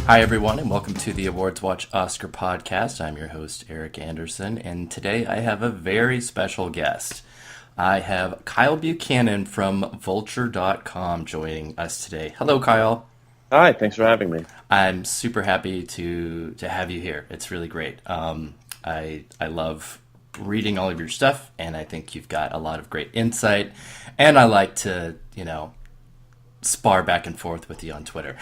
Hi, everyone, and welcome to the Awards Watch Oscar podcast. I'm your host, Eric Anderson, and today I have a very special guest. I have Kyle Buchanan from Vulture.com joining us today. Hello, Kyle. Hi, thanks for having me. I'm super happy to have you here. It's really great. I love reading all of your stuff, and I think you've got a lot of great insight. And I like to, spar back and forth with you on Twitter.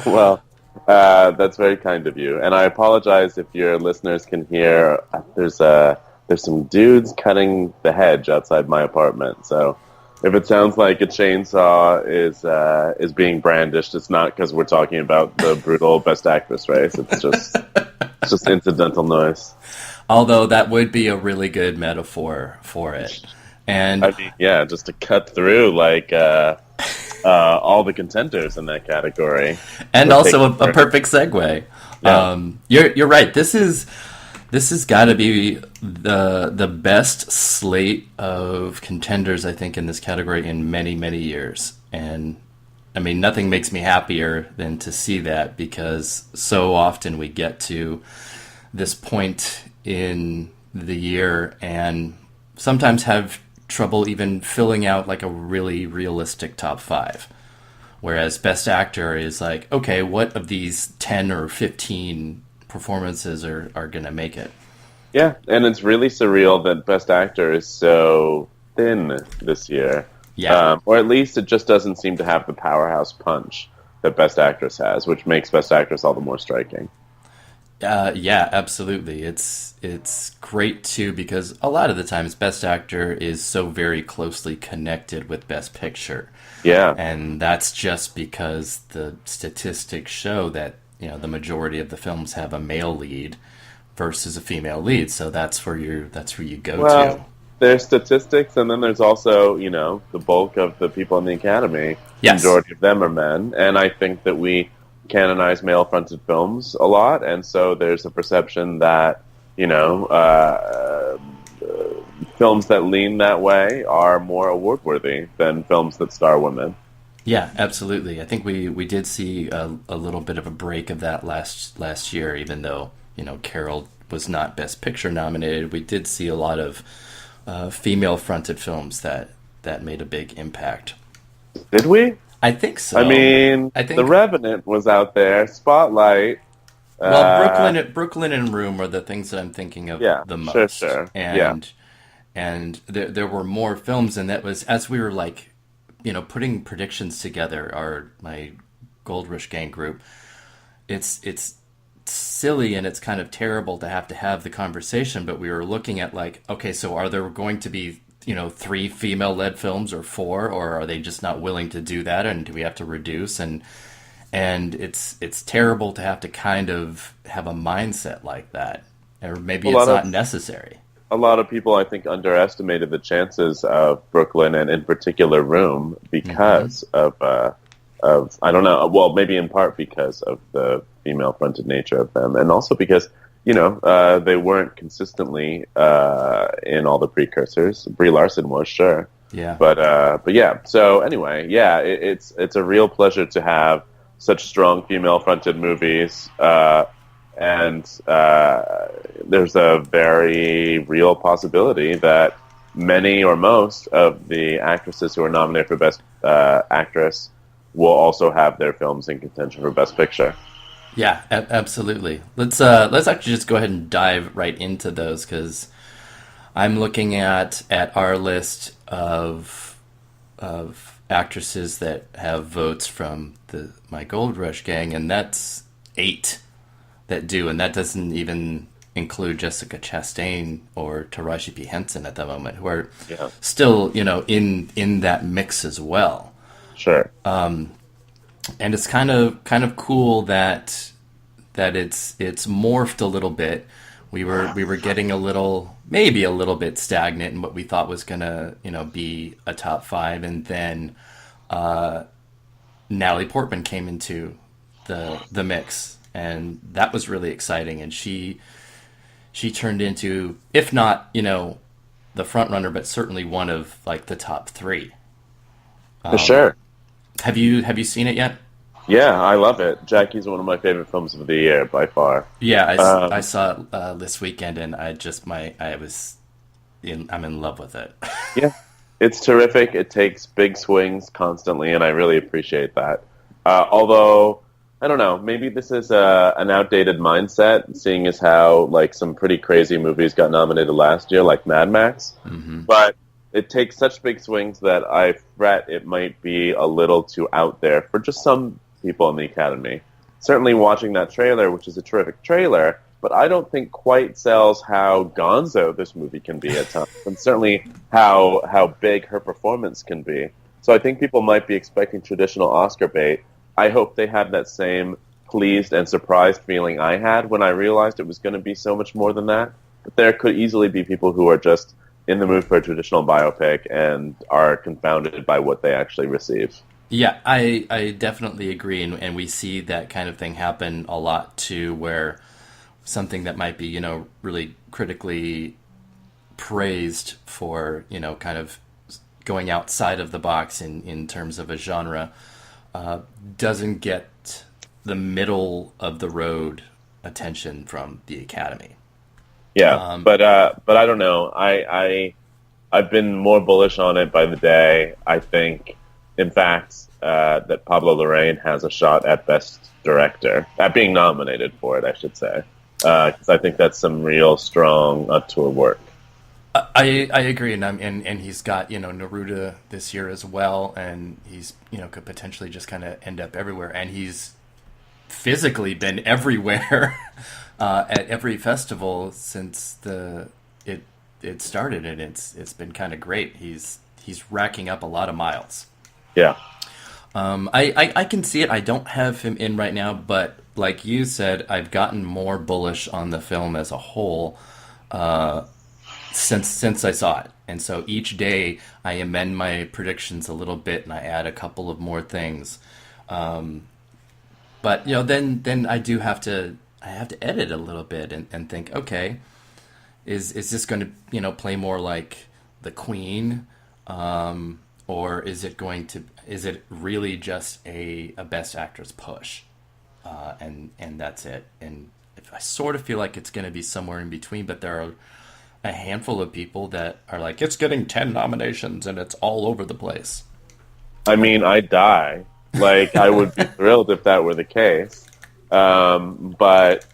Well, that's very kind of you. And I apologize if your listeners can hear. There's some dudes cutting the hedge outside my apartment. So if it sounds like a chainsaw is being brandished, it's not because we're talking about the brutal Best Actress race. It's just incidental noise. Although that would be a really good metaphor for it. And I mean, yeah, just to cut through all the contenders in that category, and also a perfect segue. Yeah. You're right. This has got to be the best slate of contenders, I think, in this category in many, many years. And I mean, nothing makes me happier than to see that, because so often we get to this point in the year and sometimes have trouble even filling out like a really realistic top five. Whereas Best Actor is like, okay, what of these 10 or 15 performances are going to make it? Yeah, and it's really surreal that Best Actor is so thin this year. Yeah. Or at least it just doesn't seem to have the powerhouse punch that Best Actress has, which makes Best Actress all the more striking. Yeah, absolutely. It's great too, because a lot of the times Best Actor is so very closely connected with Best Picture. Yeah. And that's just because the statistics show that, the majority of the films have a male lead versus a female lead. So that's where you go to. There's statistics, and then there's also, the bulk of the people in the Academy. Yes. The majority of them are men, and I think that we canonize male-fronted films a lot, and so there's a perception that, films that lean that way are more award-worthy than films that star women. Yeah, absolutely. I think we did see a little bit of a break of that last year, even though, Carol was not Best Picture nominated. We did see a lot of female-fronted films that made a big impact. Did we? I think so. I mean, I think The Revenant was out there, Spotlight. Well, Brooklyn and Room are the things that I'm thinking of the most. Sure. And there were more films, and that was as we were putting predictions together. My Gold Rush Gang group. It's silly and it's kind of terrible to have the conversation, but we were looking at okay, so are there going to be 3 female-led films or 4, or are they just not willing to do that, and do we have to reduce? And it's terrible to have to kind of have a mindset like that, or maybe it's not necessary. A lot of people, I think, underestimated the chances of Brooklyn, and in particular Room, because of I don't know, well, maybe in part because of the female-fronted nature of them, and also because they weren't consistently in all the precursors. Brie Larson was, sure. Yeah. But yeah. So anyway, yeah, it's a real pleasure to have such strong female-fronted movies, and there's a very real possibility that many or most of the actresses who are nominated for Best Actress will also have their films in contention for Best Picture. Yeah, absolutely. Let's actually just go ahead and dive right into those, because I'm looking at our list of actresses that have votes from my Gold Rush Gang, and that's 8 that do, and that doesn't even include Jessica Chastain or Taraji P. Henson at the moment, who are still in that mix as well. Sure. And it's kind of cool that it's morphed a little bit. We were getting maybe a little bit stagnant in what we thought was gonna be a top 5, and then Natalie Portman came into the mix, and that was really exciting. And she turned into, if not the front runner, but certainly one of the top 3. For sure. Have you seen it yet? Yeah, I love it. Jackie's one of my favorite films of the year by far. Yeah, I Um, saw it this weekend, and I'm in love with it. yeah, it's terrific. It takes big swings constantly, and I really appreciate that. Although, I don't know, maybe this is an outdated mindset, seeing as how like some pretty crazy movies got nominated last year, like Mad Max. Hmm. But it takes such big swings that I fret it might be a little too out there for just some people in the Academy. Certainly, watching that trailer, which is a terrific trailer, but I don't think quite sells how gonzo this movie can be at times, and certainly how big her performance can be. So I think people might be expecting traditional Oscar bait. I hope they had that same pleased and surprised feeling I had when I realized it was going to be so much more than that. But there could easily be people who are just in the mood for a traditional biopic and are confounded by what they actually receive. Yeah, I definitely agree, and we see that kind of thing happen a lot too, where something that might be, really critically praised for, kind of going outside of the box in terms of a genre, doesn't get the middle of the road attention from the Academy. Yeah, Um, but I don't know. I've been more bullish on it by the day. I think, in fact, that Pablo Larraín has a shot at Best Director, at being nominated for it, I should say, because I think that's some real strong tour work. I agree, and he's got Neruda this year as well, and he's could potentially just kind of end up everywhere, and he's physically been everywhere at every festival since the it it started, and it's been kind of great. He's racking up a lot of miles. Yeah, I can see it. I don't have him in right now, but like you said, I've gotten more bullish on the film as a whole since I saw it. And so each day I amend my predictions a little bit and I add a couple of more things. But then I have to edit a little bit and think, okay, is this going to play more like The Queen, or is it really just a Best Actress push, and that's it? And I sort of feel like it's going to be somewhere in between, but there are a handful of people that are like, it's getting 10 nominations and it's all over the place. I mean, I'd die. Like, I would be thrilled if that were the case. But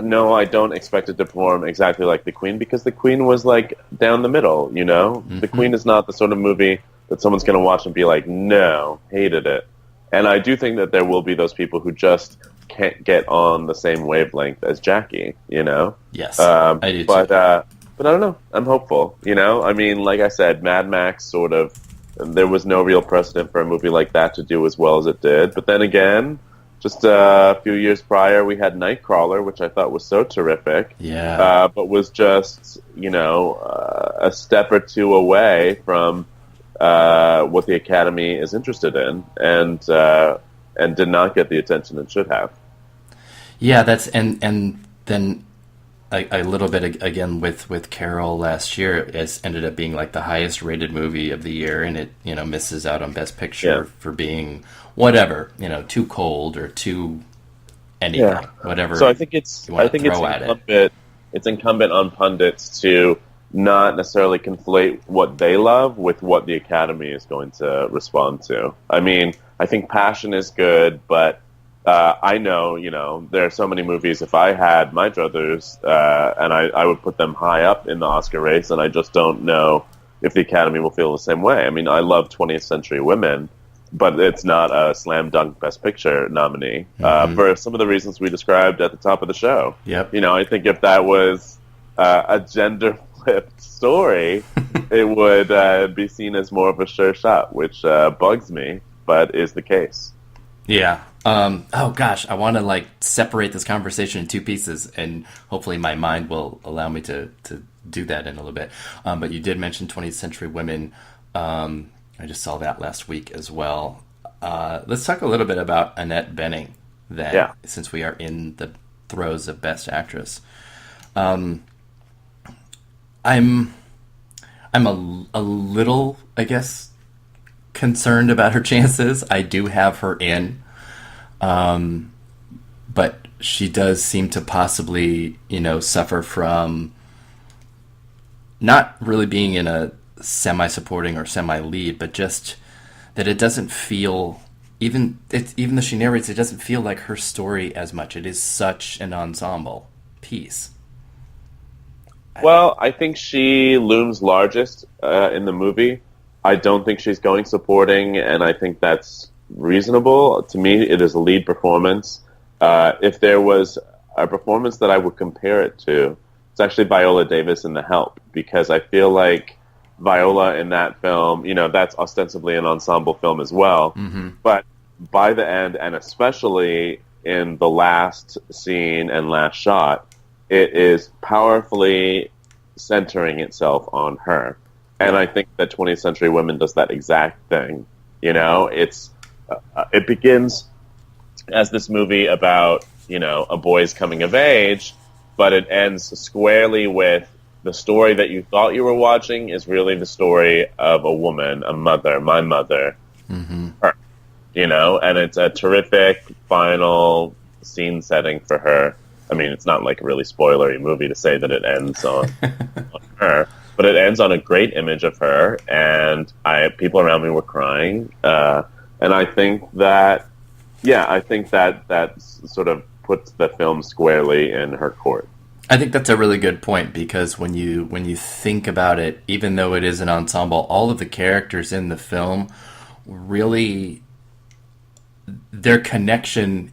no, I don't expect it to perform exactly like The Queen because The Queen was like down the middle, you know? The Hmm. Queen is not the sort of movie that someone's going to watch and be like, no, hated it. And I do think that there will be those people who just can't get on the same wavelength as Jackie, you know? Yes, Um, I do too. but, uh, but I don't know. I'm hopeful, you know? I mean, like I said, Mad Max sort of, there was no real precedent for a movie like that to do as well as it did. But then again, just a few years prior, we had Nightcrawler, which I thought was so terrific, Yeah. but was just, a step or two away from what the Academy is interested in, and did not get the attention it should have. Yeah, that's and then a little bit again with Carol last year, it ended up being like the highest rated movie of the year, and it misses out on Best Yeah, Picture for being whatever, too cold or too yeah. anything, So whatever I think it's you I want to think it's throw at it. incumbent on pundits to not necessarily conflate what they love with what the Academy is going to respond to. I mean, I think Passion is good, but I know, there are so many movies. If I had my druthers, and I would put them high up in the Oscar race, and I just don't know if the Academy will feel the same way. I mean, I love 20th Century Women, but it's not a slam dunk Best Picture nominee Hmm. for some of the reasons we described at the top of the show. Yep. I think if that was a gender flipped story, it would be seen as more of a sure shot, which bugs me, but is the case. Yeah. Oh gosh, I want to like separate this conversation in two pieces, and hopefully my mind will allow me to do that in a little bit. But you did mention 20th Century Women. I just saw that last week as well. Let's talk a little bit about Annette Bening, then, Yeah. since we are in the throes of Best Actress. I'm a little, I guess, concerned about her chances. I do have her in. But she does seem to possibly, suffer from not really being in a semi-supporting or semi-lead, but just that it doesn't feel, even though she narrates, it doesn't feel like her story as much. It is such an ensemble piece. Well, I think she looms largest in the movie. I don't think she's going supporting, and I think that's reasonable. To me, it is a lead performance. If there was a performance that I would compare it to, it's actually Viola Davis in The Help, because I feel like Viola in that film, that's ostensibly an ensemble film as well. Mm-hmm. But by the end, and especially in the last scene and last shot, it is powerfully centering itself on her. And I think that 20th Century Women does that exact thing. It begins as this movie about, a boy's coming of age, but it ends squarely with the story that you thought you were watching is really the story of a woman, a mother, my mother, Mm-hmm. her, and it's a terrific final scene setting for her. I mean, it's not like a really spoilery movie to say that it ends on her, but it ends on a great image of her, and people around me were crying, and I think that sort of puts the film squarely in her court. I think that's a really good point, because when you think about it, even though it is an ensemble, all of the characters in the film really, their connection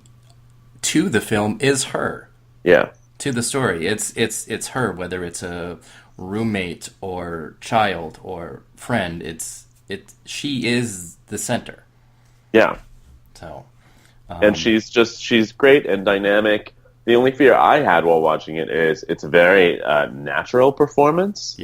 to the film is her. Yeah. To the story. It's her, whether it's a roommate or child or friend, she is the center. Yeah. So and she's great and dynamic. The only fear I had while watching it is it's a very natural performance,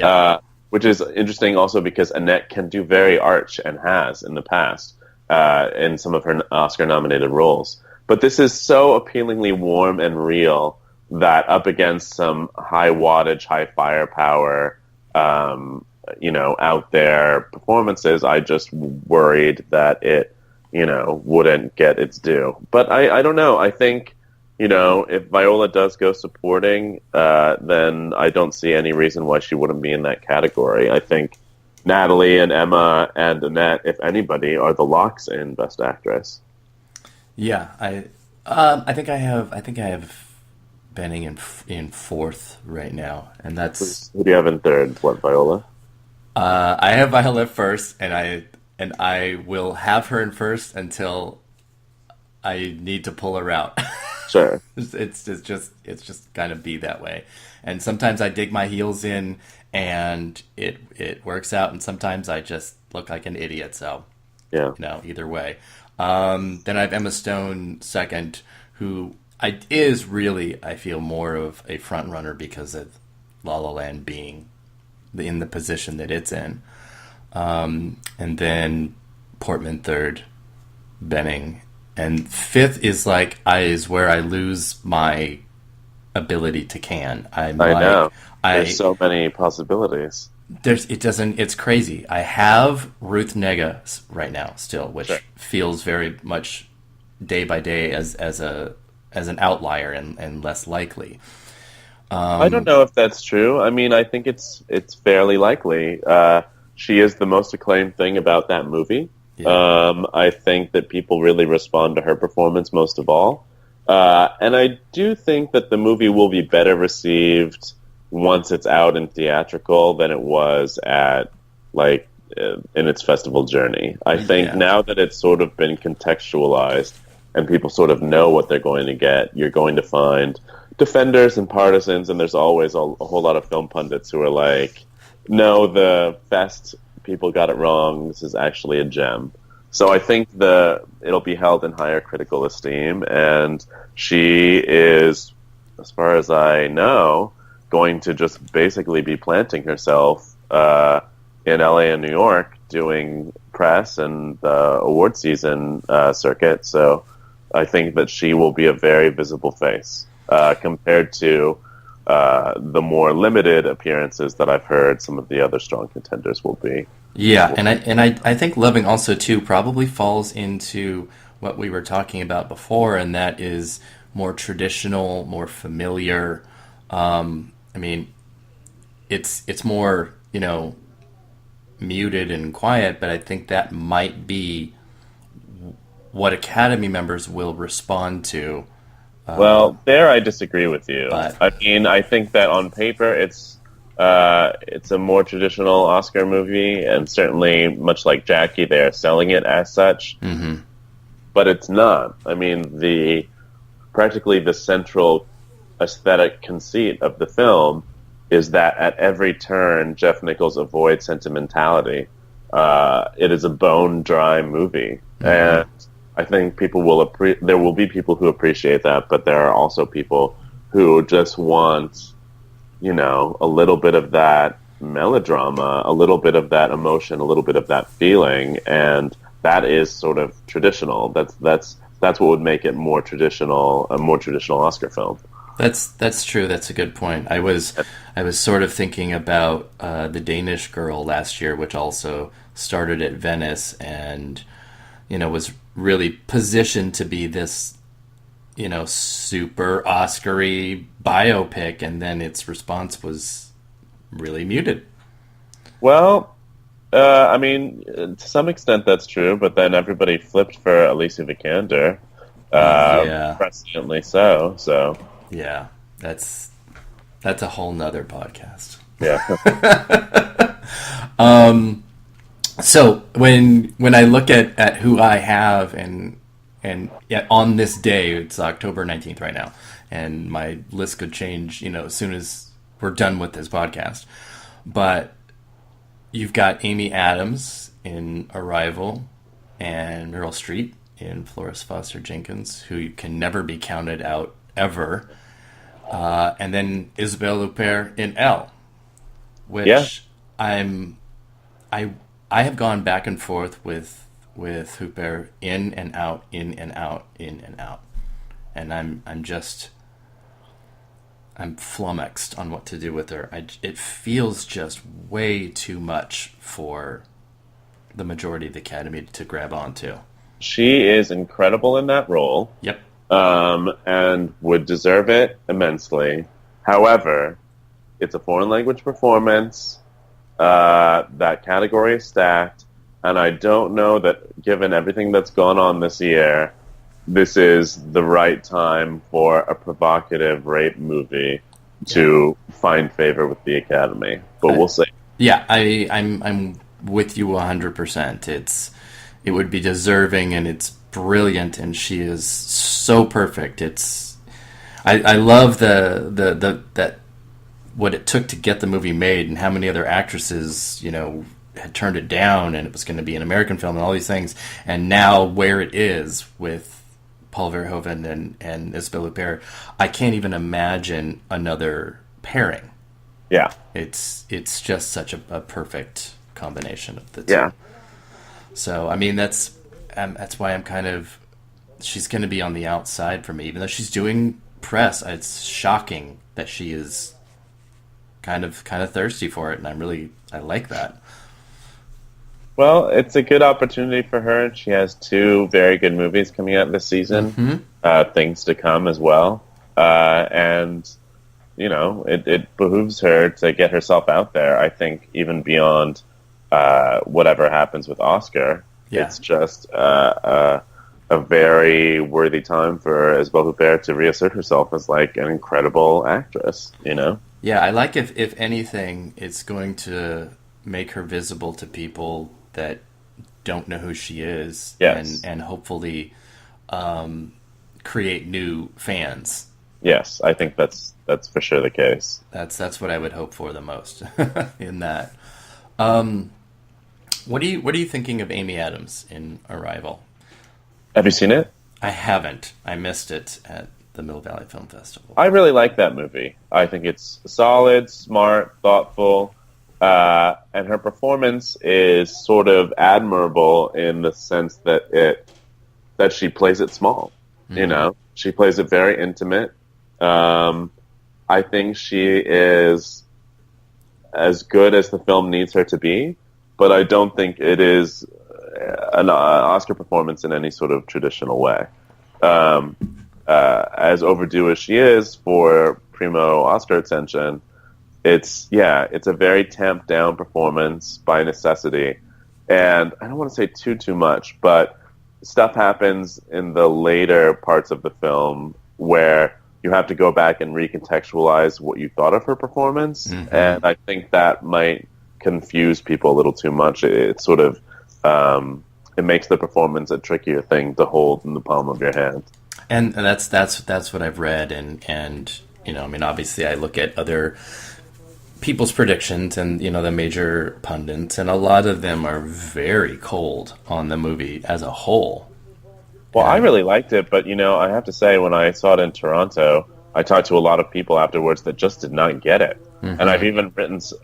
which is interesting also because Annette can do very arch and has in the past in some of her Oscar-nominated roles. But this is so appealingly warm and real that up against some high wattage, high firepower, out there performances, I just worried that it, wouldn't get its due. But I don't know. I think, if Viola does go supporting, then I don't see any reason why she wouldn't be in that category. I think Natalie and Emma and Annette, if anybody, are the locks in Best Actress. yeah, I think I have Bening in fourth right now, and that's Who do you have in third? What, Viola? I have Viola first, and I will have her in first until I need to pull her out. Sure. It's just gonna be that way. And sometimes I dig my heels in and it works out, and sometimes I just look like an idiot. So Yeah. either way. Then I have Emma Stone second, who is really, I feel, more of a front runner because of La La Land being in the position that it's in. And then Portman third, Bening. And fifth is where I lose my ability to can. I know. There's so many possibilities. It's crazy. I have Ruth Negga right now still, which Sure. feels very much day by day as an outlier and less likely. I don't know if that's true. I mean, I think it's fairly likely. She is the most acclaimed thing about that movie. Yeah. I think that people really respond to her performance most of all. And I do think that the movie will be better received once it's out in theatrical than it was at, in its festival journey. I think now that it's sort of been contextualized and people sort of know what they're going to get, you're going to find defenders and partisans, and there's always a whole lot of film pundits who are like, no, the fest people got it wrong. This is actually a gem. So I think it'll be held in higher critical esteem, and she is, as far as I know, going to just basically be planting herself in LA and New York doing press and the award season circuit. So I think that she will be a very visible face compared to the more limited appearances that I've heard some of the other strong contenders will be. Yeah, and I think Loving also too probably falls into what we were talking about before, and that is more traditional, more familiar. I mean, it's more, muted and quiet, but I think that might be what Academy members will respond to. Well, there I disagree with you. But I mean, I think that on paper it's a more traditional Oscar movie, and certainly much like Jackie, they are selling it as such. mm-hmm. But it's not. I mean, practically the central aesthetic conceit of the film is that at every turn, Jeff Nichols avoids sentimentality. It is a bone dry movie, and I think people there will be people who appreciate that, but there are also people who just want, a little bit of that melodrama, a little bit of that emotion, a little bit of that feeling, and that is sort of traditional. That's what would make it a more traditional Oscar film. That's true. That's a good point. I was sort of thinking about The Danish Girl last year, which also started at Venice and was really positioned to be this super Oscar-y biopic, and then its response was really muted. Well, I mean, to some extent that's true, but then everybody flipped for Alicia Vikander, presciently so. So yeah, that's a whole nother podcast. Yeah. So when I look at who I have and yet on this day, it's October 19th right now, and my list could change, as soon as we're done with this podcast. But you've got Amy Adams in Arrival and Meryl Streep in Florence Foster Jenkins, who can never be counted out ever. And then Isabelle Huppert in Elle, which I have gone back and forth with Huppert in and out, in and out, in and out, and I'm flummoxed on what to do with her. It feels just way too much for the majority of the Academy to grab onto. She is incredible in that role. Yep. And would deserve it immensely. However, it's a foreign language performance. That category is stacked, and I don't know that, given everything that's gone on this year, this is the right time for a provocative rape movie to find favor with the Academy. But we'll see. Yeah, I'm with you 100%. It would be deserving, and it's brilliant, and she is so perfect. I love that what it took to get the movie made, and how many other actresses had turned it down, and it was going to be an American film and all these things, and now where it is with Paul Verhoeven and Isabelle Huppert, I can't even imagine another pairing. Yeah, it's just such a perfect combination of the two. Yeah. So I mean that's why I'm she's going to be on the outside for me, even though she's doing press. It's shocking that she is kind of thirsty for it, and I like that. Well, it's a good opportunity for her. She has 2 very good movies coming out this season. Mm-hmm. Things to come as well. And, it behooves her to get herself out there, I think, even beyond whatever happens with Oscar. Yeah. It's just a very worthy time for Isabelle Huppert to reassert herself as, an incredible actress, Yeah, I like if anything, it's going to make her visible to people that don't know who she is, yes. and hopefully create new fans. Yes, I think that's for sure the case. That's what I would hope for the most in that. What are you thinking of Amy Adams in Arrival? Have you seen it? I haven't. I missed it at the Mill Valley Film Festival. I really like that movie. I think it's solid, smart, thoughtful. And her performance is sort of admirable in the sense that she plays it small. Mm-hmm. She plays it very intimate. I think she is as good as the film needs her to be, but I don't think it is an Oscar performance in any sort of traditional way. As overdue as she is for primo Oscar attention, it's a very tamped down performance by necessity. And I don't want to say too much, but stuff happens in the later parts of the film where you have to go back and recontextualize what you thought of her performance. Mm-hmm. And I think that might confuse people a little too much. It sort of, it makes the performance a trickier thing to hold in the palm of your hand. And that's what I've read. And, you know, I mean, obviously I look at other people's predictions and, you know, the major pundits, and a lot of them are very cold on the movie as a whole. Well, I really liked it, but, you know, I have to say, when I saw it in Toronto, I talked to a lot of people afterwards that just did not get it. Mm-hmm. And I've even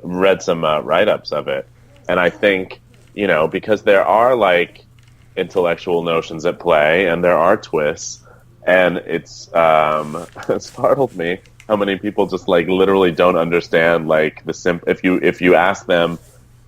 read some write-ups of it. And I think, you know, because there are, like, intellectual notions at play, and there are twists, and it's it startled me how many people just, like, literally don't understand, like, if you ask them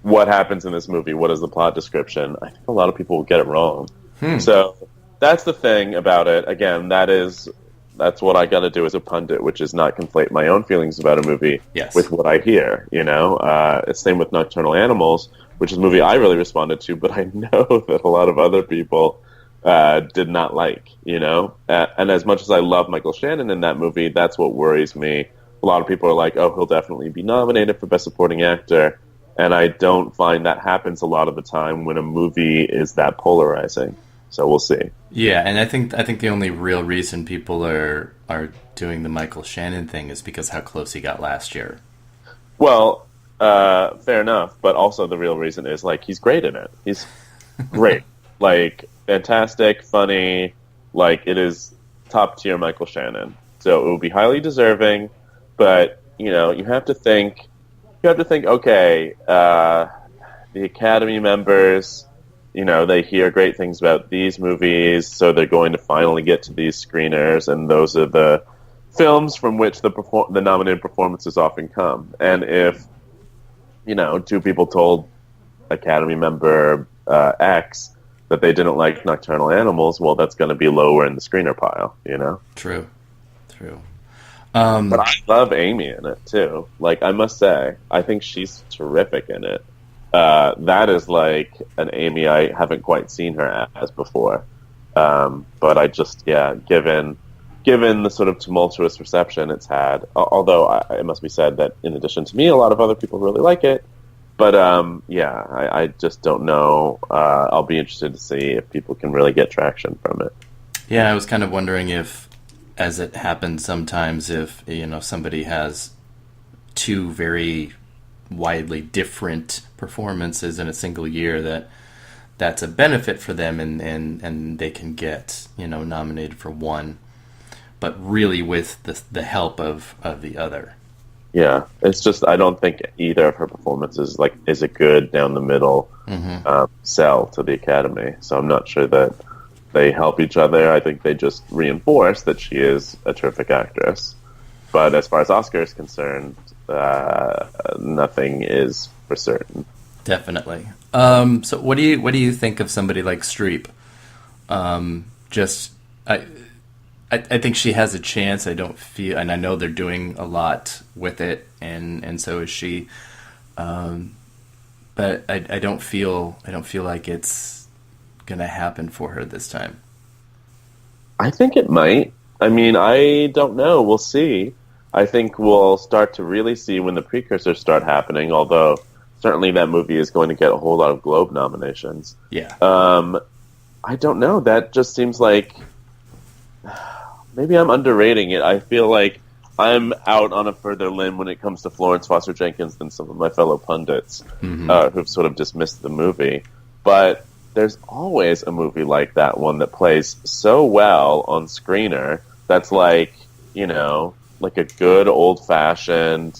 what happens in this movie, what is the plot description, I think a lot of people will get it wrong. So that's the thing about it. Again, that's what I got to do as a pundit, which is not conflate my own feelings about a movie with what I hear, you know? It's same with Nocturnal Animals, which is a movie I really responded to, but I know that a lot of other people did not like, you know? And as much as I love Michael Shannon in that movie, that's what worries me. A lot of people are like, oh, he'll definitely be nominated for Best Supporting Actor. And I don't find that happens a lot of the time when a movie is that polarizing. So we'll see. Yeah, and I think the only real reason people are doing the Michael Shannon thing is because how close he got last year. Well, fair enough. But also the real reason is, like, he's great in it. He's great. Like, fantastic, funny, like, it is top tier Michael Shannon. So it will be highly deserving, but, you know, you have to think, okay, the Academy members, you know, they hear great things about these movies, so they're going to finally get to these screeners, and those are the films from which the nominated performances often come. And if, you know, two people told Academy member X that they didn't like Nocturnal Animals, well, that's going to be lower in the screener pile, you know? True. But I love Amy in it, too. Like, I must say, I think she's terrific in it. That is, like, an Amy I haven't quite seen her as before. But I just, given the sort of tumultuous reception it's had, although it must be said that in addition to me, a lot of other people really like it. But, I just don't know. I'll be interested to see if people can really get traction from it. Yeah, I was kind of wondering if, as it happens sometimes, if, you know, somebody has two very widely different performances in a single year, that's a benefit for them, and they can get, you know, nominated for one, but really with the help of the other. Yeah, it's just, I don't think either of her performances is a good down the middle sell to the Academy. So I'm not sure that they help each other. I think they just reinforce that she is a terrific actress. But as far as Oscar is concerned, nothing is for certain. Definitely. So what do you think of somebody like Streep? I think she has a chance. I don't feel, and I know they're doing a lot with it, and so is she. But I don't feel like it's gonna happen for her this time. I think it might. I mean, I don't know. We'll see. I think we'll start to really see when the precursors start happening, although certainly that movie is going to get a whole lot of Globe nominations. Yeah. I don't know. That just seems like maybe I'm underrating it. I feel like I'm out on a further limb when it comes to Florence Foster Jenkins than some of my fellow pundits who've sort of dismissed the movie. But there's always a movie like that one that plays so well on screener that's like, you know, like a good old-fashioned,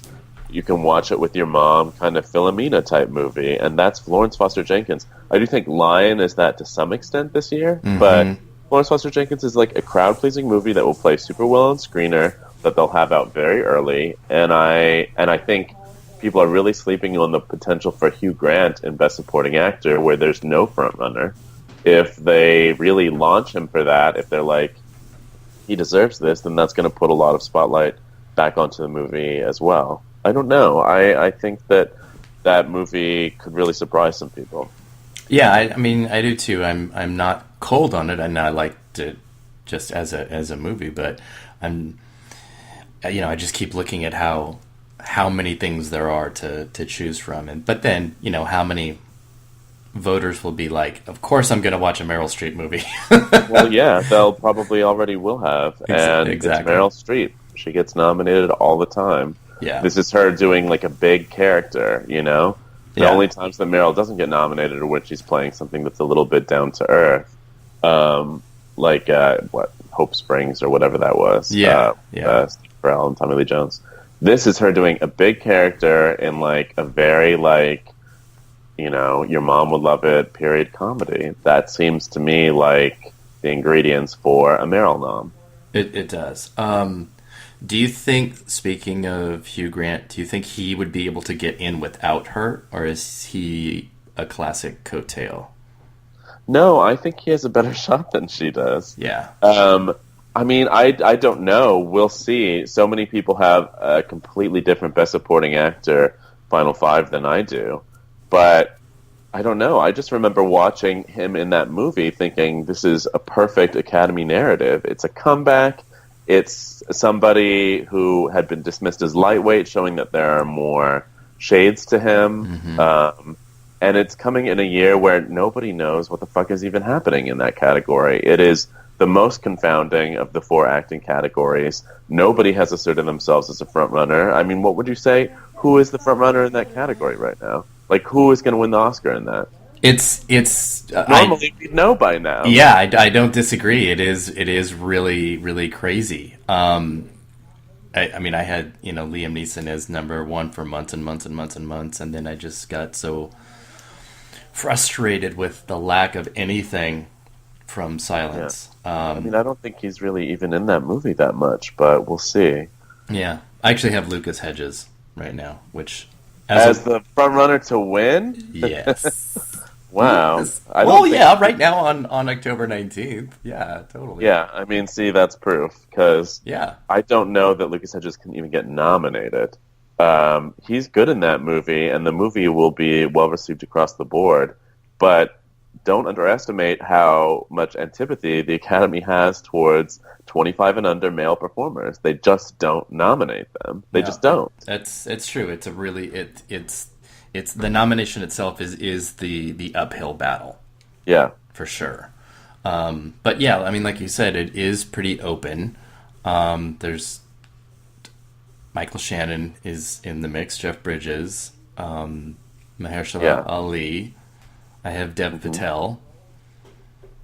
you can watch it with your mom kind of Philomena type movie, and that's Florence Foster Jenkins. I do think Lion is that to some extent this year, but Florence Foster Jenkins is like a crowd-pleasing movie that will play super well on screener, that they'll have out very early, and I think people are really sleeping on the potential for Hugh Grant in Best Supporting Actor, where there's no frontrunner. If they really launch him for that, if they're like, he deserves this, then that's going to put a lot of spotlight back onto the movie as well. I don't know. I think that movie could really surprise some people. Yeah, I mean, I do too. I'm not cold on it, and I liked it just as a movie, but I just keep looking at how many things there are to choose from, but then how many voters will be like, of course I'm going to watch a Meryl Streep movie. Well, yeah, they'll probably already will have, and exactly. It's Meryl Streep. She gets nominated all the time. Yeah, this is her doing like a big character. The only times that Meryl doesn't get nominated are when she's playing something that's a little bit down to earth, like Hope Springs or whatever that was. Steve Carell and Tommy Lee Jones. This is her doing a big character in like a very like, your mom would love it period comedy. That seems to me like the ingredients for a Meryl nom. It does. Do you think, speaking of Hugh Grant, do you think he would be able to get in without her, or is he a classic coattail? No, I think he has a better shot than she does. Yeah. I mean, I don't know. We'll see. So many people have a completely different Best Supporting Actor Final Five than I do. But I don't know. I just remember watching him in that movie thinking this is a perfect Academy narrative. It's a comeback. It's somebody who had been dismissed as lightweight, showing that there are more shades to him. Mm-hmm. And it's coming in a year where nobody knows what the fuck is even happening in that category. It is the most confounding of the four acting categories. Nobody has asserted themselves as a frontrunner. I mean, what would you say? Who is the frontrunner in that category right now? Like, who is going to win the Oscar in that? It's normally we'd know by now. Yeah, I don't disagree. It is really, really crazy. I mean, I had Liam Neeson as number one for months and months and months and months, and then I just got so frustrated with the lack of anything from Silence. Yeah. I mean, I don't think he's really even in that movie that much, but we'll see. Yeah, I actually have Lucas Hedges right now, which as the front runner to win. Yes. Wow. Yes. Right now on October 19th. Yeah, totally. Yeah, I mean, see, that's proof, because yeah, I don't know that Lucas Hedges can even get nominated. He's good in that movie, and the movie will be well received across the board, but don't underestimate how much antipathy the Academy has towards 25 and under male performers. They just don't nominate them. They just don't. It's true. It's a really it's the nomination itself is the uphill battle. Yeah, for sure. But yeah, I mean, like you said, it is pretty open. There's Michael Shannon is in the mix. Jeff Bridges, Mahershala Ali. I have Dev Patel.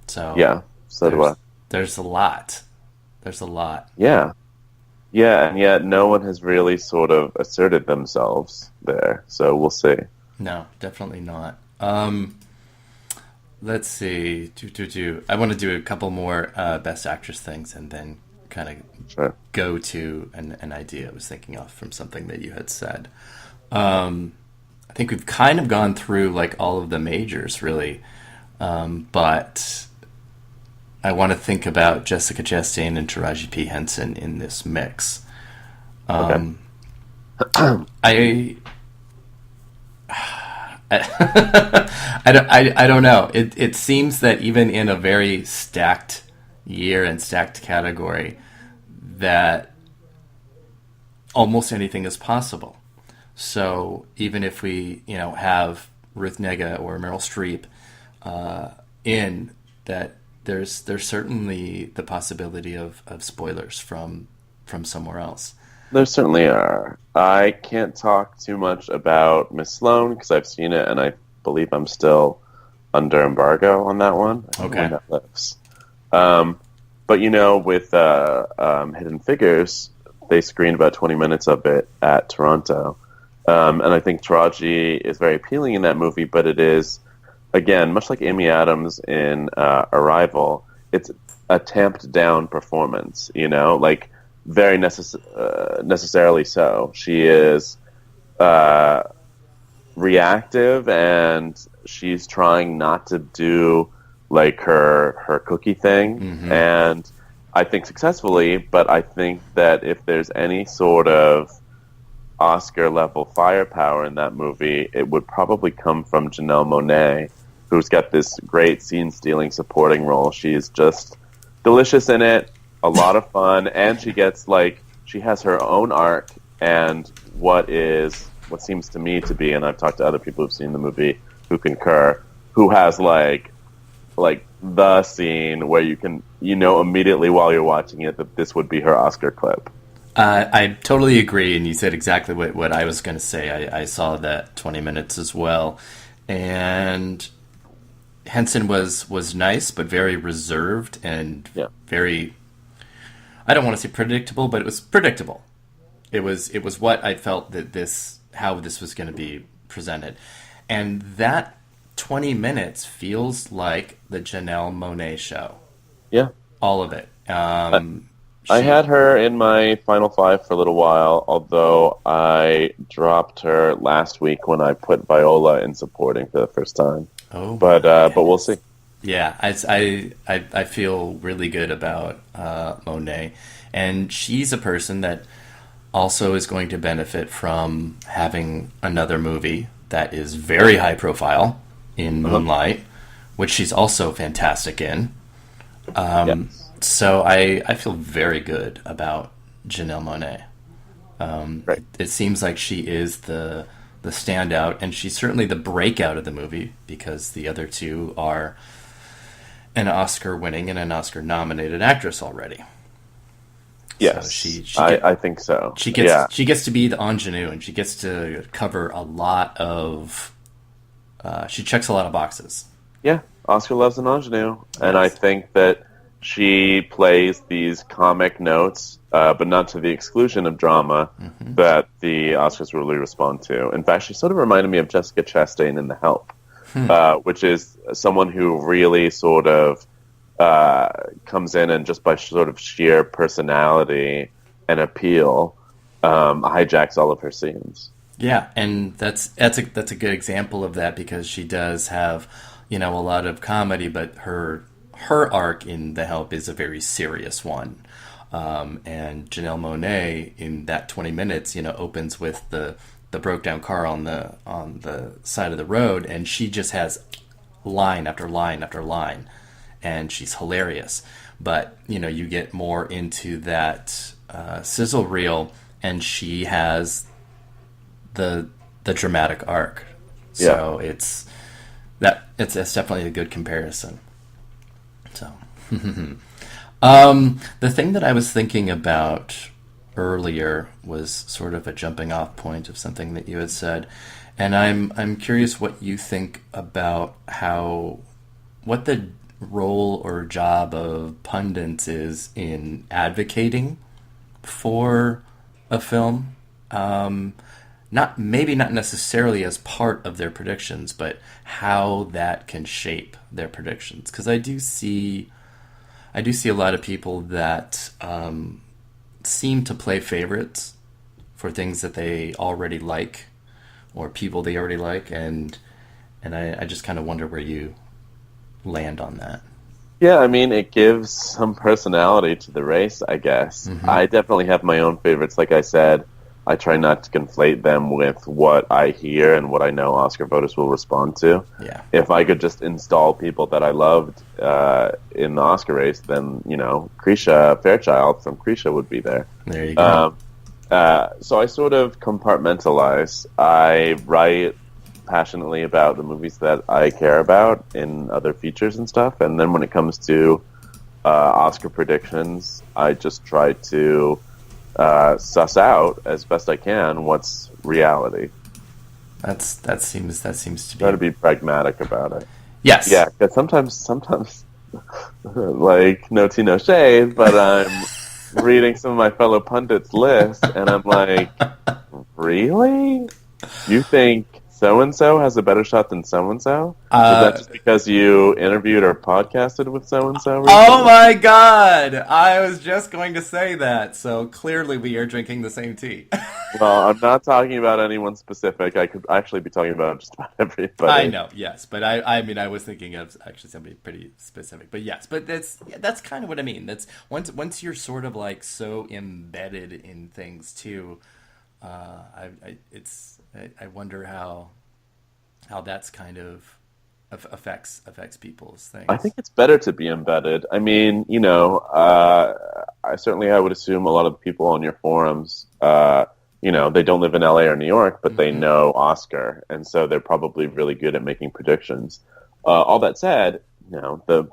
So yeah, so do I. There's a lot. There's a lot. Yeah. Yeah, and yet no one has really sort of asserted themselves there. So we'll see. No, definitely not. Let's see. I want to do a couple more Best Actress things and then kind of go to an idea I was thinking of from something that you had said. I think we've kind of gone through like all of the majors, really. But I want to think about Jessica Chastain and Taraji P. Henson in this mix. Okay. I don't know. It seems that even in a very stacked year and stacked category, that almost anything is possible. So even if we, have Ruth Negga or Meryl Streep in that, there's certainly the possibility of spoilers from somewhere else. There certainly are. I can't talk too much about Miss Sloane because I've seen it and I believe I'm still under embargo on that one. Okay. When that lives. But with Hidden Figures, they screened about 20 minutes of it at Toronto. And I think Taraji is very appealing in that movie, but it is, again, much like Amy Adams in Arrival, it's a tamped down performance, like very necessarily so. She is reactive, and she's trying not to do like her cookie thing, and I think successfully. But I think that if there's any sort of Oscar level firepower in that movie, it would probably come from Janelle Monáe, who's got this great scene stealing supporting role. She's just delicious in it, a lot of fun, and she has her own arc, and what seems to me to be, and I've talked to other people who've seen the movie who concur, who has like the scene where you can, immediately while you're watching it that this would be her Oscar clip. I totally agree, and you said exactly what I was going to say. I saw that 20 minutes as well, and Henson was nice, but very reserved and very, I don't want to say predictable, but it was predictable. It was what I felt how this was going to be presented. And that 20 minutes feels like the Janelle Monáe show. Yeah. All of it. I had her in my final five for a little while, although I dropped her last week when I put Viola in supporting for the first time. Oh, but we'll see. Yeah, I feel really good about Monáe, and she's a person that also is going to benefit from having another movie that is very high profile in Moonlight, which she's also fantastic in. So I feel very good about Janelle Monáe. Right. It seems like she is the standout, and she's certainly the breakout of the movie, because the other two are an Oscar-winning and an Oscar-nominated actress already. Yes, so I think so. She gets to be the ingenue, and she gets to cover a lot of. She checks a lot of boxes. Yeah, Oscar loves an ingenue, and I think that she plays these comic notes, but not to the exclusion of drama, that the Oscars really respond to. In fact, she sort of reminded me of Jessica Chastain in The Help, which is someone who really sort of comes in and just by sort of sheer personality and appeal hijacks all of her scenes. Yeah, and that's a good example of that, because she does have, a lot of comedy, but her arc in The Help is a very serious one. And Janelle Monáe in that 20 minutes, opens with the broke down car on the side of the road, and she just has line after line after line, and she's hilarious. But you get more into that sizzle reel, and she has the dramatic arc. So it's definitely a good comparison. So, the thing that I was thinking about earlier was sort of a jumping off point of something that you had said, and I'm curious what you think about what the role or job of pundits is in advocating for a film. Not necessarily as part of their predictions, but how that can shape their predictions. Because I do see a lot of people that seem to play favorites for things that they already like, or people they already like, and I just kind of wonder where you land on that. Yeah, I mean, it gives some personality to the race, I guess. I definitely have my own favorites, like I said. I try not to conflate them with what I hear and what I know Oscar voters will respond to. Yeah. If I could just install people that I loved in the Oscar race, then, Krisha Fairchild from Krisha would be there. There you go. So I sort of compartmentalize. I write passionately about the movies that I care about in other features and stuff, and then when it comes to Oscar predictions, I just try to suss out as best I can what's reality. That seems to be. Try to be pragmatic about it. Yes. Yeah, because sometimes, like, no tea, no shade, but I'm reading some of my fellow pundits' lists, and I'm like, really? You think so-and-so has a better shot than so-and-so? Is that just because you interviewed or podcasted with so-and-so recently? Oh my god! I was just going to say that, so clearly we are drinking the same tea. Well, I'm not talking about anyone specific. I could actually be talking about just about I everybody. know, yes, but I mean, I was thinking of actually somebody pretty specific, but yes, but that's kind of what I mean. That's once you're sort of like so embedded in things too. I wonder how that's kind of affects people's I things. think it's better to be embedded. I mean, I would assume a lot of the people on your forums, they don't live in LA or New York, but they Hmm. know Oscar, and so they're probably really good at making predictions. All that said, the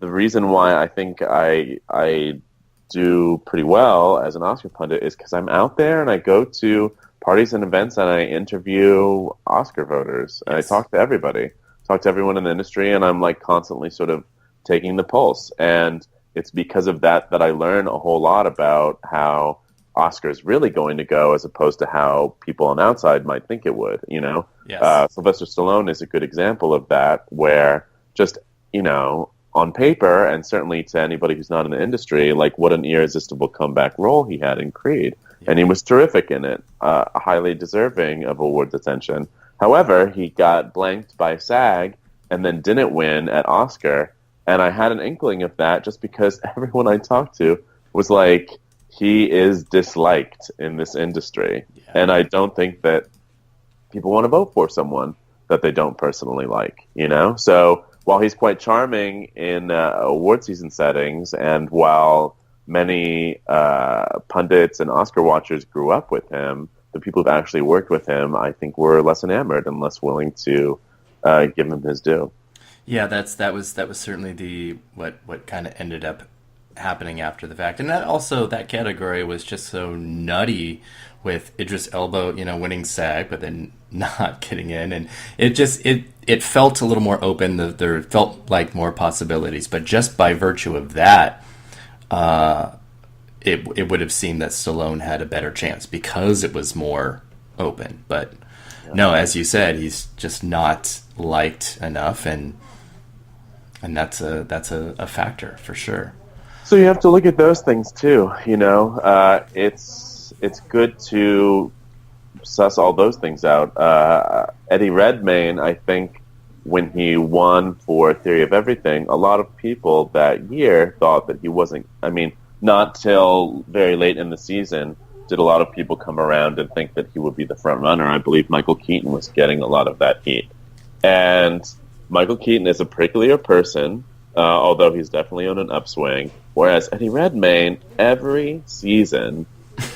reason why I think I do pretty well as an Oscar pundit is because I'm out there and I go to parties and events and I interview Oscar voters and I Yes. talk to everyone in the industry, and I'm like constantly sort of taking the pulse. And it's because of that that I learn a whole lot about how Oscar is really going to go, as opposed to how people on the outside might think it would. Yes. Sylvester Stallone is a good example of that, where just on paper, and certainly to anybody who's not in the industry, like what an irresistible comeback role he had in Creed, and Yeah. he was terrific in it, highly deserving of awards attention. However, he got blanked by SAG and then didn't win at Oscar, and I had an inkling of that just because everyone I talked to was like, he is disliked in this industry, Yeah. and I don't think that people want to vote for someone that they don't personally like. So while he's quite charming in award season settings, and while many pundits and Oscar watchers grew up with him, the people who've actually worked with him, I think, were less enamored and less willing to give him his due. Yeah, that was certainly the what kind of ended up happening after the fact, and that also that category was just so nutty with Idris Elba, winning SAG, but then not getting in, and it felt a little more open. There felt like more possibilities, but just by virtue of that, it would have seemed that Stallone had a better chance because it was more open. But Yeah. no, as you said, he's just not liked enough, and that's a factor for sure. So you have to look at those things too. It's good to suss all those things out. Eddie Redmayne, I think, when he won for Theory of Everything, a lot of people that year thought that he wasn't. I mean, not till very late in the season did a lot of people come around and think that he would be the front runner. I believe Michael Keaton was getting a lot of that heat. And Michael Keaton is a pricklier person, although he's definitely on an upswing. Whereas Eddie Redmayne, every season,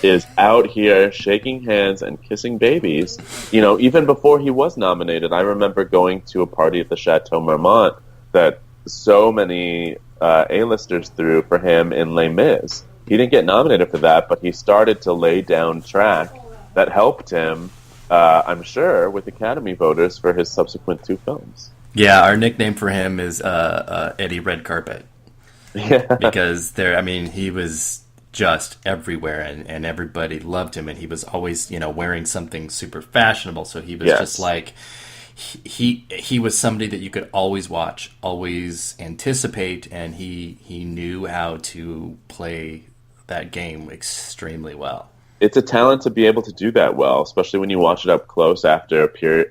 is out here shaking hands and kissing babies. Even before he was nominated, I remember going to a party at the Chateau Marmont that so many A-listers threw for him in Les Mis. He didn't get nominated for that, but he started to lay down track that helped him, I'm sure, with Academy voters for his subsequent two films. Yeah, our nickname for him is Eddie Red Carpet Yeah. because I mean, he was just everywhere, and everybody loved him, and he was always, wearing something super fashionable. So he was just Yes. like he was somebody that you could always watch, always anticipate, and he knew how to play that game extremely well. It's a talent to be able to do that well, especially when you watch it up close after a period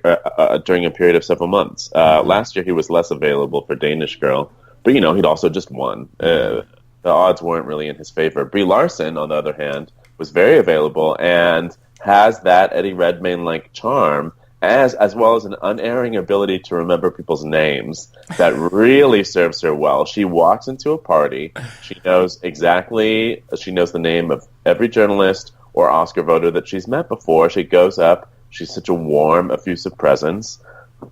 during a period of several months. Hmm. Last year he was less available for Danish Girl, but he'd also just won. Hmm. The odds weren't really in his favor. Brie Larson, on the other hand, was very available and has that Eddie Redmayne like charm, as well as an unerring ability to remember people's names that really serves her well. She walks into a party, she knows the name of every journalist or Oscar voter that she's met before. She goes up, she's such a warm, effusive presence.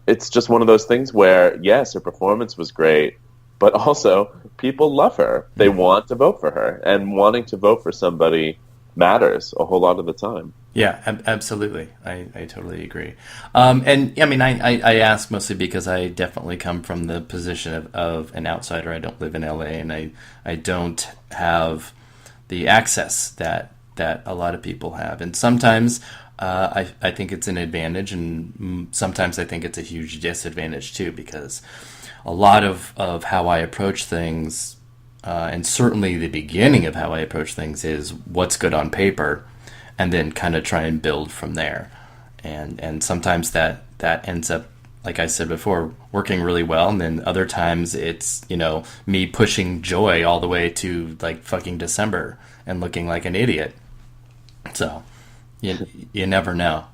It's just one of those things where, yes, her performance was great, but also people love her. They want to vote for her, and wanting to vote for somebody matters a whole lot of the time. Yeah, absolutely. I totally agree. And I mean, I ask mostly because I definitely come from the position of an outsider. I don't live in LA, and I don't have the access that a lot of people have. And sometimes I think it's an advantage, and sometimes I think it's a huge disadvantage too, because a lot of how I approach things, and certainly the beginning of how I approach things, is what's good on paper. and then kind of try and build from there. And sometimes that ends up, like I said before, working really well, and then other times it's, me pushing Joy all the way to like fucking December and looking like an idiot. So you never know.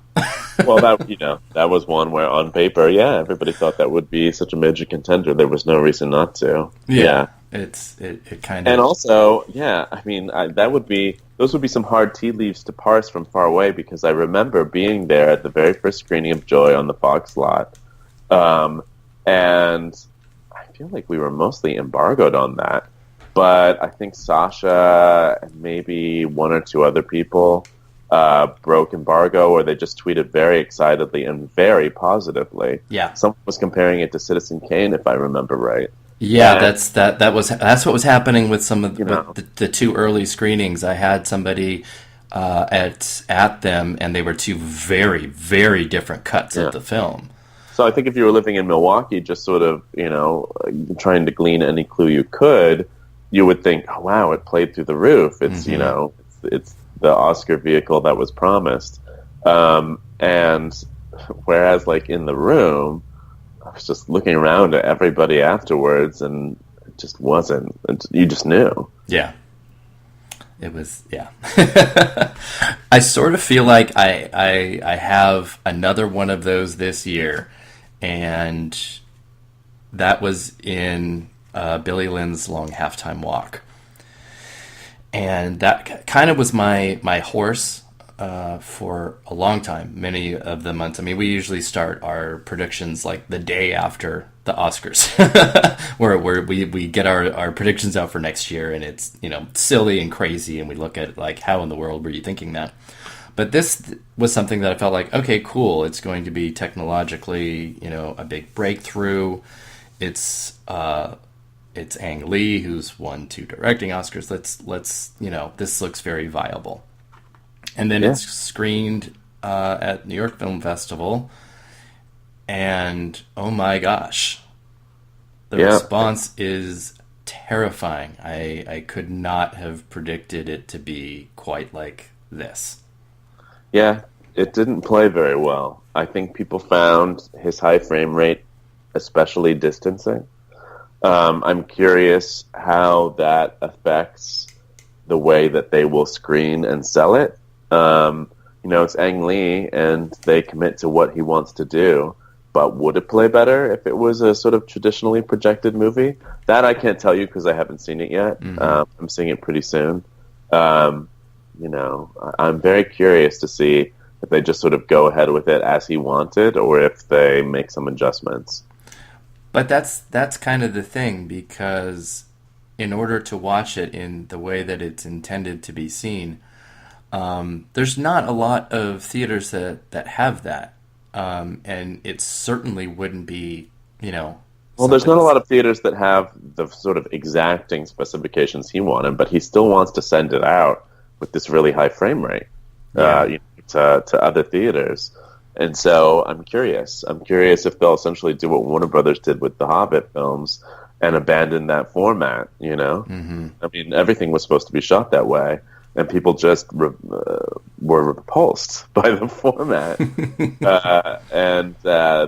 Well, that was one where on paper, everybody thought that would be such a major contender. There was no reason not to. Yeah. It kind of... And also, I mean, those would be some hard tea leaves to parse from far away, because I remember being there at the very first screening of Joy on the Fox lot. And I feel like we were mostly embargoed on that. But I think Sasha and maybe one or two other people broke embargo, or they just tweeted very excitedly and very positively. Yeah. Someone was comparing it to Citizen Kane, if I remember right. Yeah, and that's what was happening with some of the two early screenings. I had somebody at them, and they were two very, very different cuts of the film. So I think if you were living in Milwaukee, just sort of, trying to glean any clue you could, you would think, oh, wow, it played through the roof. It's, it's the Oscar vehicle that was promised. And whereas, like, in the room, I was just looking around at everybody afterwards, and it just wasn't. You just knew. Yeah. It was, I sort of feel like I have another one of those this year, and that was in Billy Lynn's Long Halftime Walk. And that kind of was my horse for a long time, many of the months. I mean, we usually start our predictions like the day after the Oscars, where we get our predictions out for next year, and it's, silly and crazy, and we look at like, how in the world were you thinking that? But this was something that I felt like, okay, cool, it's going to be technologically, a big breakthrough. It's Ang Lee, who's won 2 directing Oscars. Let's this looks very viable. And then it's screened at New York Film Festival, and oh my gosh, the response is terrifying. I could not have predicted it to be quite like this. Yeah, it didn't play very well. I think people found his high frame rate especially distancing. I'm curious how that affects the way that they will screen and sell it. It's Ang Lee, and they commit to what he wants to do. But would it play better if it was a sort of traditionally projected movie? That I can't tell you because I haven't seen it yet. Mm-hmm. I'm seeing it pretty soon. I'm very curious to see if they just sort of go ahead with it as he wanted, or if they make some adjustments. But that's kind of the thing, because in order to watch it in the way that it's intended to be seen, there's not a lot of theaters that have that. And it certainly wouldn't be, Well, there's not a lot of theaters that have the sort of exacting specifications he wanted, but he still wants to send it out with this really high frame rate to other theaters. And so I'm curious. I'm curious if they'll essentially do what Warner Brothers did with the Hobbit films and abandon that format, Mm-hmm. I mean, everything was supposed to be shot that way, and people just were repulsed by the format. And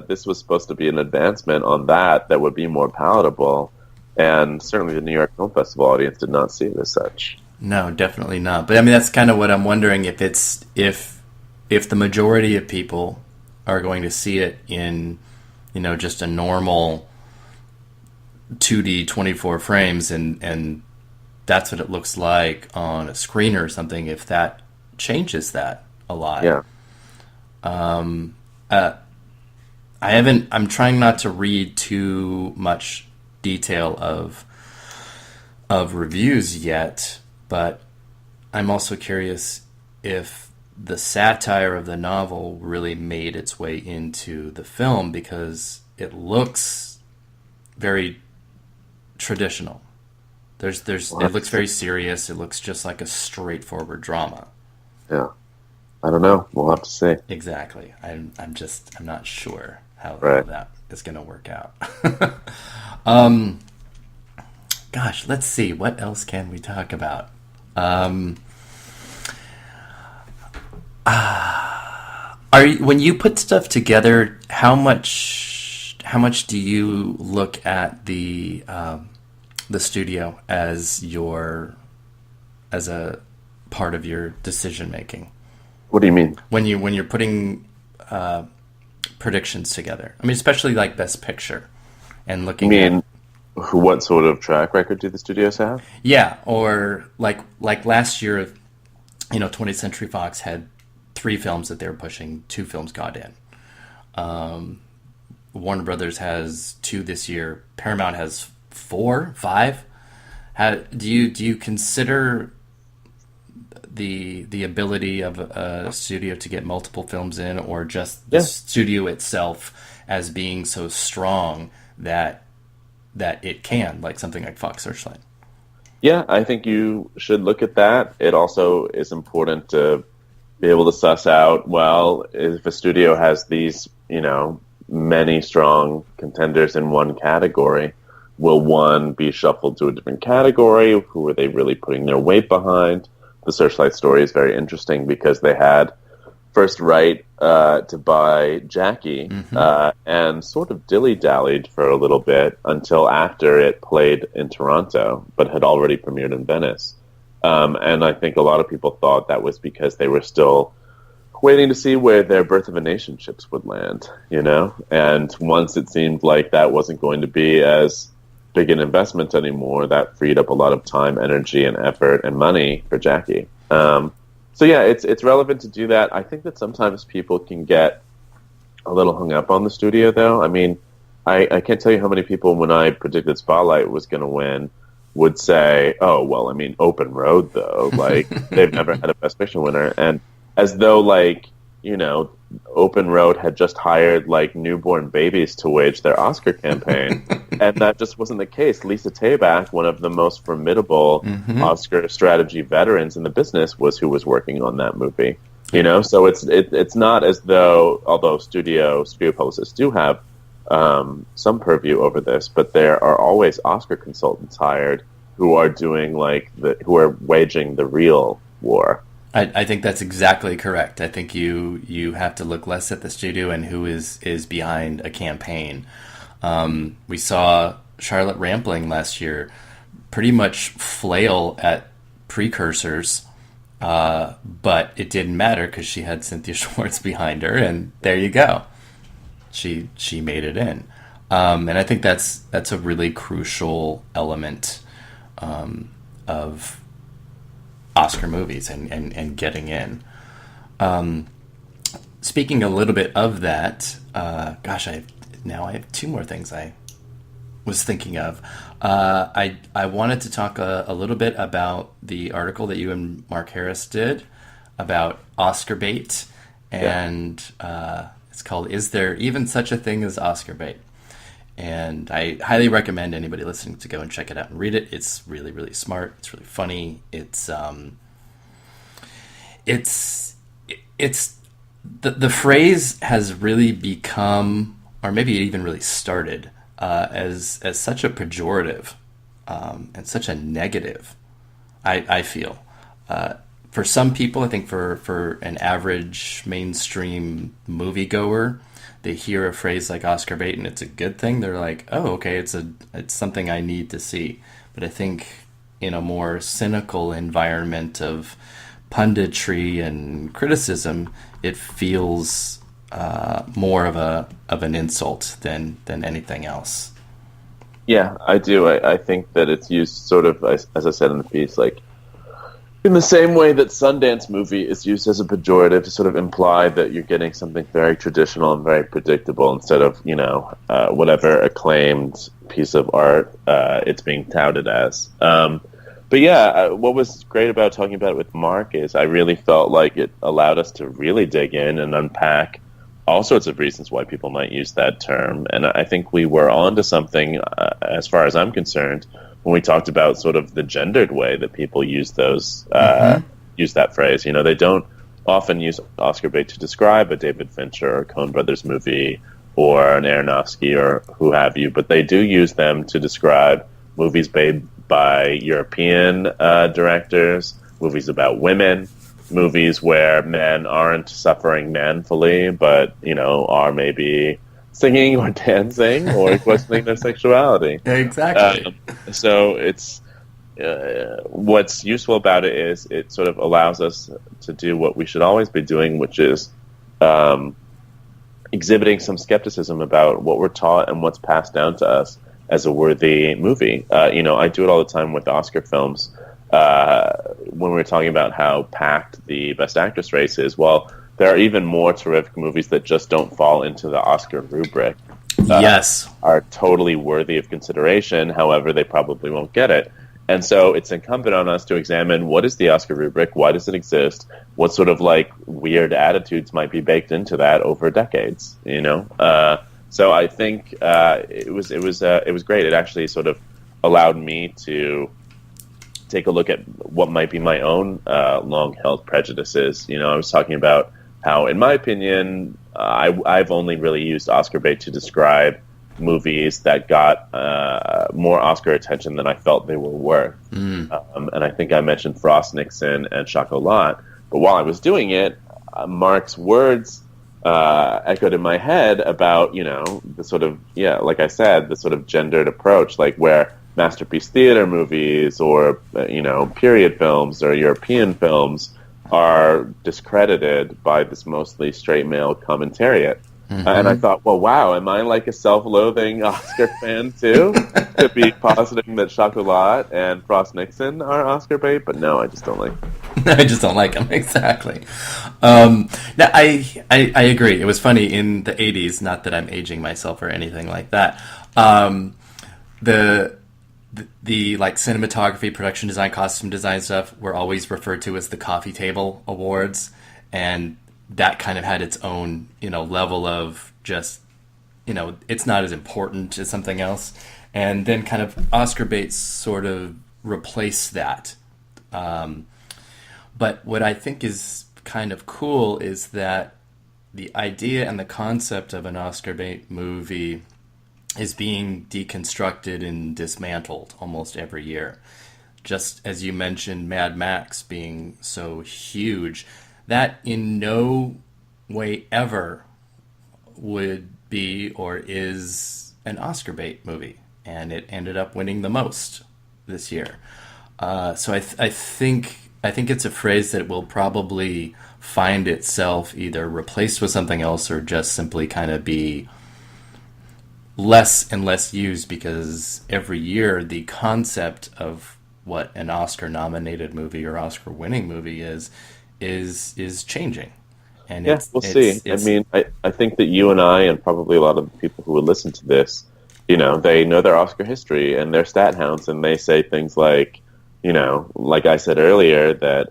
this was supposed to be an advancement on that would be more palatable. And certainly the New York Film Festival audience did not see it as such. No, definitely not. But I mean, that's kind of what I'm wondering, if the majority of people are going to see it in, just a normal 2D 24 frames, and that's what it looks like on a screen or something, if that changes that a lot. Yeah. I'm trying not to read too much detail of reviews yet, but I'm also curious if the satire of the novel really made its way into the film, because it looks very traditional. It looks very serious. It looks just like a straightforward drama. Yeah. I don't know. We'll have to see. Exactly. I'm not sure how that is going to work out. Gosh, let's see. What else can we talk about? When you put stuff together, how much do you look at the studio as a part of your decision making? What do you mean? When you're putting predictions together? I mean, especially like Best Picture and looking at what sort of track record do the studios have? Yeah, or like last year, 20th Century Fox had 3 films that they were pushing, 2 films got in. Warner Brothers has 2 this year. Paramount has 4, 5. Do you consider the ability of a studio to get multiple films in, or just the studio itself as being so strong that it can, like something like Fox Searchlight? Yeah, I think you should look at that. It also is important to be able to suss out, well, if a studio has these, many strong contenders in one category, will one be shuffled to a different category? Who are they really putting their weight behind? The Searchlight story is very interesting because they had first right to buy Jackie and sort of dilly-dallied for a little bit until after it played in Toronto, but had already premiered in Venice. And I think a lot of people thought that was because they were still waiting to see where their Birth of a Nation ships would land, And once it seemed like that wasn't going to be as big an investment anymore, that freed up a lot of time, energy, and effort and money for Jackie. So yeah, it's relevant to do that. I think that sometimes people can get a little hung up on the studio, though. I mean, I can't tell you how many people, when I predicted Spotlight was going to win, would say, "Oh, well, I mean, Open Road, though, like they've never had a Best Picture winner," and as though Open Road had just hired newborn babies to wage their Oscar campaign, and that just wasn't the case. Lisa Taback, one of the most formidable Oscar strategy veterans in the business, was who was working on that movie. So it's not as though, although studio publicists do have some purview over this, but there are always Oscar consultants hired who are doing who are waging the real war. I think that's exactly correct. I think you have to look less at the studio and who is behind a campaign. We saw Charlotte Rampling last year pretty much flail at precursors, but it didn't matter because she had Cynthia Schwartz behind her, and there you go. She made it in. And I think that's a really crucial element of Oscar movies and getting in. Speaking a little bit of that, I have 2 more things I was thinking of. I wanted to talk a little bit about the article that you and Mark Harris did about Oscar bait, and it's called "Is There Even Such a Thing as Oscar Bait?" And I highly recommend anybody listening to go and check it out and read it. It's really, really smart. It's really funny. It's the phrase has really become, or maybe it even really started as such a pejorative and such a negative. I feel for some people, I think for an average mainstream moviegoer, they hear a phrase like Oscar bait and it's a good thing. They're like, oh, okay, it's something I need to see. But I think in a more cynical environment of punditry and criticism, it feels more of an insult than anything else. Yeah, I do. I think that it's used sort of, as I said in the piece, in the same way that Sundance movie is used as a pejorative to sort of imply that you're getting something very traditional and very predictable instead of, whatever acclaimed piece of art it's being touted as. But yeah, what was great about talking about it with Mark is I really felt like it allowed us to really dig in and unpack all sorts of reasons why people might use that term. And I think we were onto something, as far as I'm concerned, when we talked about sort of the gendered way that people use use that phrase. They don't often use Oscar bait to describe a David Fincher or Coen Brothers movie or an Aronofsky or who have you, but they do use them to describe movies made by European directors, movies about women, movies where men aren't suffering manfully, but are maybe singing or dancing or questioning their sexuality. Exactly. So it's what's useful about it is it sort of allows us to do what we should always be doing, which is exhibiting some skepticism about what we're taught and what's passed down to us as a worthy movie. I do it all the time with Oscar films. When we're talking about how packed the Best Actress race is, well, there are even more terrific movies that just don't fall into the Oscar rubric. Yes. Are totally worthy of consideration, however, they probably won't get it. And so it's incumbent on us to examine what is the Oscar rubric, why does it exist, what sort of weird attitudes might be baked into that over decades, So I think it was great. It actually sort of allowed me to take a look at what might be my own long-held prejudices. I was talking about how, in my opinion, I've only really used Oscar bait to describe movies that got more Oscar attention than I felt they were worth. And I think I mentioned Frost Nixon and Chocolat. But while I was doing it, Mark's words echoed in my head about, the sort of, like I said, the sort of gendered approach, where masterpiece theater movies or, period films or European films are discredited by this mostly straight male commentariat. And I thought, well, wow, am I a self-loathing Oscar fan too? To be positing that Chocolat and Frost Nixon are Oscar bait? But no, I just don't like them. I just don't like them, exactly. Now, I agree. It was funny in the 80s, not that I'm aging myself or anything like that. The cinematography, production design, costume design stuff were always referred to as the coffee table awards, and that kind of had its own, level of just, it's not as important as something else. And then kind of Oscar bait sort of replaced that. But what I think is kind of cool is that the idea and the concept of an Oscar bait movie is being deconstructed and dismantled almost every year. Just as you mentioned Mad Max being so huge, that in no way ever would be or is an Oscar bait movie, and it ended up winning the most this year. So I think it's a phrase that will probably find itself either replaced with something else or just simply kind of be less and less used, because every year the concept of what an Oscar-nominated movie or Oscar-winning movie is changing. And we'll see. I mean, I think that you and I, and probably a lot of the people who would listen to this, they know their Oscar history and their stat hounds, and they say things like, like I said earlier, that,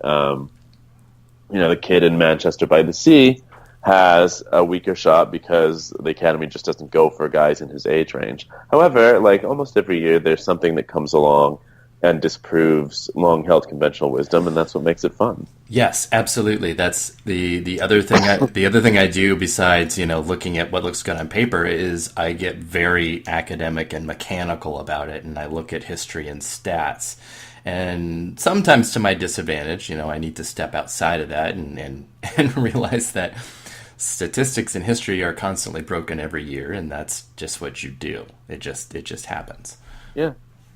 the kid in Manchester by the Sea has a weaker shot because the Academy just doesn't go for guys in his age range. However, almost every year, there's something that comes along and disproves long-held conventional wisdom, and that's what makes it fun. Yes, absolutely. That's the other thing. The other thing I do besides looking at what looks good on paper is I get very academic and mechanical about it, and I look at history and stats. And sometimes to my disadvantage, I need to step outside of that and realize that statistics in history are constantly broken every year, and that's just what you do. It just happens. Yeah.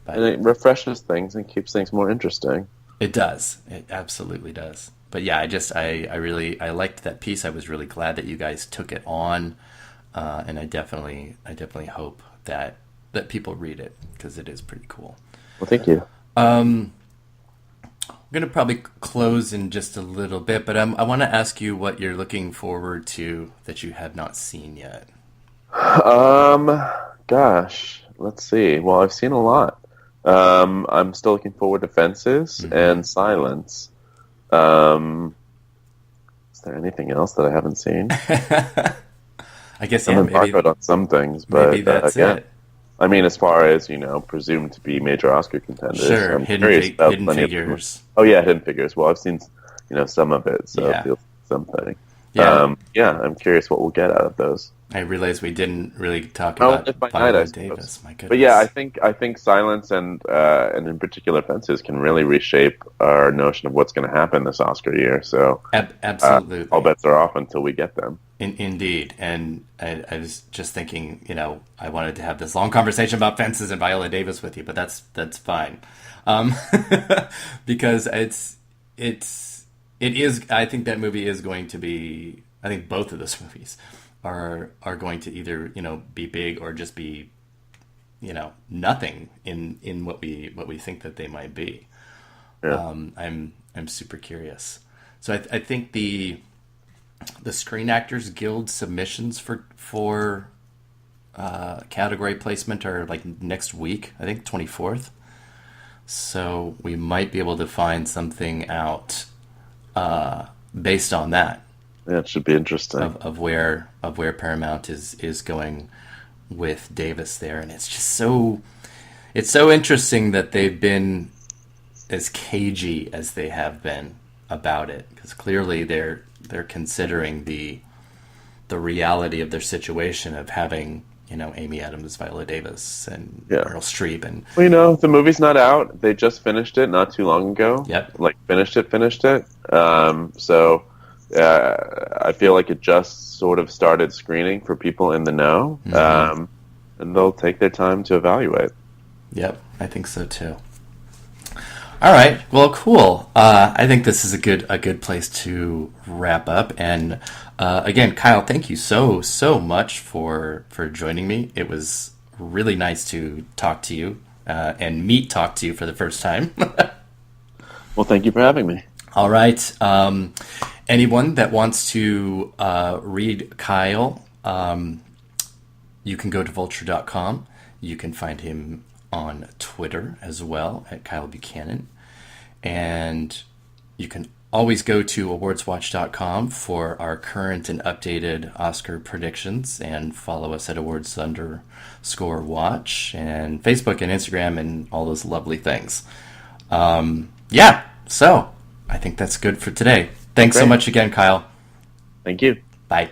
And it refreshes things and keeps things more interesting. It does. It absolutely does. But yeah, I liked that piece. I was really glad that you guys took it on, and I definitely hope that people read it, because it is pretty cool. Well, thank you. I'm going to probably close in just a little bit, but I want to ask you what you're looking forward to that you have not seen yet. Gosh, let's see. Well, I've seen a lot. I'm still looking forward to Fences and Silence. Is there anything else that I haven't seen? I guess I'm embargoed on some things, but maybe that's it. I mean, as far as presumed to be major Oscar contenders, sure. I'm Hidden Figures. Oh yeah, Hidden Figures. Well, I've seen some of it, so it feels something. Yeah. Yeah, I'm curious what we'll get out of those. I realize we didn't really talk Oh, about if by night, I Viola suppose. Davis. My But yeah, goodness. I think silence and in particular fences can really reshape our notion of what's going to happen this Oscar year. So all Absolutely. bets are off until we get them. Indeed. And I was just thinking, I wanted to have this long conversation about fences and Viola Davis with you, but that's fine. Um, because it is, I think that movie is going to be, I think both of those movies are going to either, be big or just be, nothing in what we think that they might be. Yeah. I'm super curious. So I think the Screen Actors Guild submissions for category placement are like next week. I think 24th. So we might be able to find something out based on that Yeah, it should be interesting. of where Paramount is going with Davis there, and it's so interesting that they've been as cagey as they have been about it, because clearly they're considering the reality of their situation of having Amy Adams, Viola Davis, and Yeah. Meryl Streep, and Well, the movie's not out. They just finished it not too long ago. yep, Like finished it. So I feel like it just sort of started screening for people in the know, and they'll take their time to evaluate. yep, I think so too. All right. Well, cool. I think this is a good place to wrap up. And again, Kyle, thank you so much for joining me. It was really nice to talk to you and talk to you for the first time. Well, thank you for having me. All right. Anyone that wants to read Kyle, you can go to vulture.com. You can find him on Twitter as well at Kyle Buchanan. And you can always go to awardswatch.com for our current and updated Oscar predictions, and follow us at awards_watch and Facebook and Instagram and all those lovely things. Yeah, so I think that's good for today. Thanks so Great. much again, Kyle. Thank you. Bye.